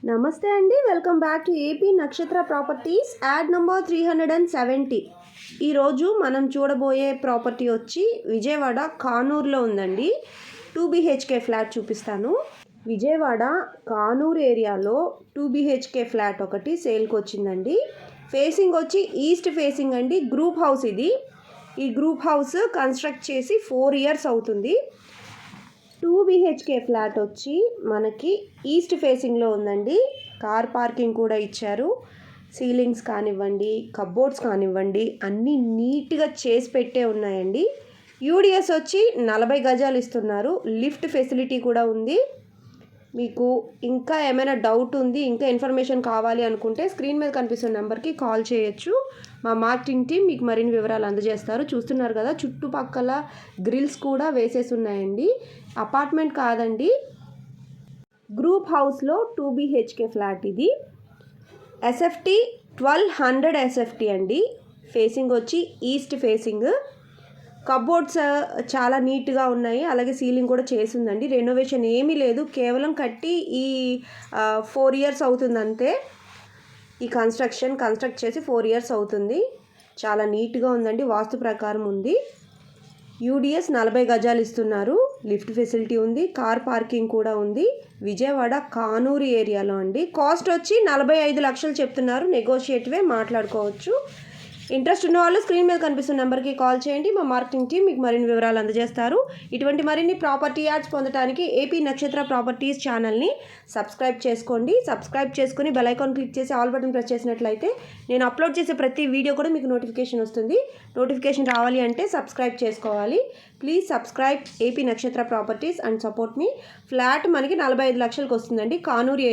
నమస్తే అండి, welcome back to AP నక్షత్ర ప్రాపర్టీస్ యాడ్ నంబర్ 370. ఈరోజు మనం చూడబోయే ప్రాపర్టీ వచ్చి విజయవాడ కానూరులో ఉందండి. 2 BHK ఫ్లాట్ చూపిస్తాను. విజయవాడ కానూరు ఏరియాలో 2 BHK ఫ్లాట్ ఒకటి సేల్కి వచ్చిందండి. ఫేసింగ్ వచ్చి ఈస్ట్ ఫేసింగ్ అండి. గ్రూప్ హౌస్ ఇది. ఈ గ్రూప్ హౌస్ కన్స్ట్రక్ట్ చేసి 4 years అవుతుంది. 2 BHK ఫ్లాట్ వచ్చి మనకి ఈస్ట్ ఫేసింగ్లో ఉందండి. కార్ పార్కింగ్ కూడా ఇచ్చారు. సీలింగ్స్ కానివ్వండి, కబోర్డ్స్ కానివ్వండి, అన్నీ నీట్గా చేసి పెట్టే ఉన్నాయండి. యూడిఎస్ వచ్చి 40 గజాలు ఇస్తున్నారు. లిఫ్ట్ ఫెసిలిటీ కూడా ఉంది. మీకు ఇంకా ఏమైనా డౌట్ ఉంది, ఇంకా ఇన్ఫర్మేషన్ కావాలి అనుకుంటే స్క్రీన్ మీద కనిపిస్తున్న నెంబర్కి కాల్ చేయొచ్చు. మా మార్కెటింగ్ టీం మీకు మరిన్ని వివరాలు అందజేస్తారు. చూస్తున్నారు కదా, చుట్టుపక్కల గ్రిల్స్ కూడా వేసేసి ఉన్నాయండి. అపార్ట్మెంట్ కాదండి, గ్రూప్ హౌస్లో 2 BHK ఫ్లాట్ ఇది. ఎస్ఎఫ్టీ 1200 ఎస్ఎఫ్టీ అండి. ఫేసింగ్ వచ్చి ఈస్ట్ ఫేసింగ్. కబోర్డ్స్ చాలా నీట్గా ఉన్నాయి. అలాగే సీలింగ్ కూడా చేసిందండి. రెనోవేషన్ ఏమీ లేదు, కేవలం కట్టి ఈ 4 years అవుతుంది అంతే. ఈ కన్స్ట్రక్ట్ చేసి 4 years అవుతుంది. చాలా నీట్గా ఉందండి, వాస్తు ప్రకారం ఉంది. యూడిఎస్ 40 గజాలు ఇస్తున్నారు. లిఫ్ట్ ఫెసిలిటీ ఉంది. కార్ పార్కింగ్ కూడా ఉంది. విజయవాడ కానూరు ఏరియాలో అండి. కాస్ట్ వచ్చి 45 లక్షలు చెప్తున్నారు. నెగోషియేటివే, మాట్లాడుకోవచ్చు. ఇంట్రెస్ట్ ఉన్న వాళ్ళు స్క్రీన్ మీద కనిపిస్తున్న నెంబర్కి కాల్ చేయండి. మా మార్కెటింగ్ టీం మీకు మరిన్ని వివరాలు అందజేస్తారు. ఇటువంటి మరిన్ని ప్రాపర్టీ యాడ్స్ పొందడానికి ఏపీ నక్షత్ర ప్రాపర్టీస్ ఛానల్ని సబ్స్క్రైబ్ చేసుకోండి. సబ్స్క్రైబ్ చేసుకుని బెల్ ఐకాన్ క్లిక్ చేసి ఆల్ బటన్ ప్రెస్ చేసినట్లయితే నేను అప్లోడ్ చేసే ప్రతి వీడియో కూడా మీకు నోటిఫికేషన్ వస్తుంది. నోటిఫికేషన్ రావాలి అంటే సబ్స్క్రైబ్ చేసుకోవాలి. ప్లీజ్ సబ్స్క్రైబ్ ఏపీ నక్షత్ర properties and support me. Flat మనకి 45 లక్షలకు వస్తుందండి. కానూరు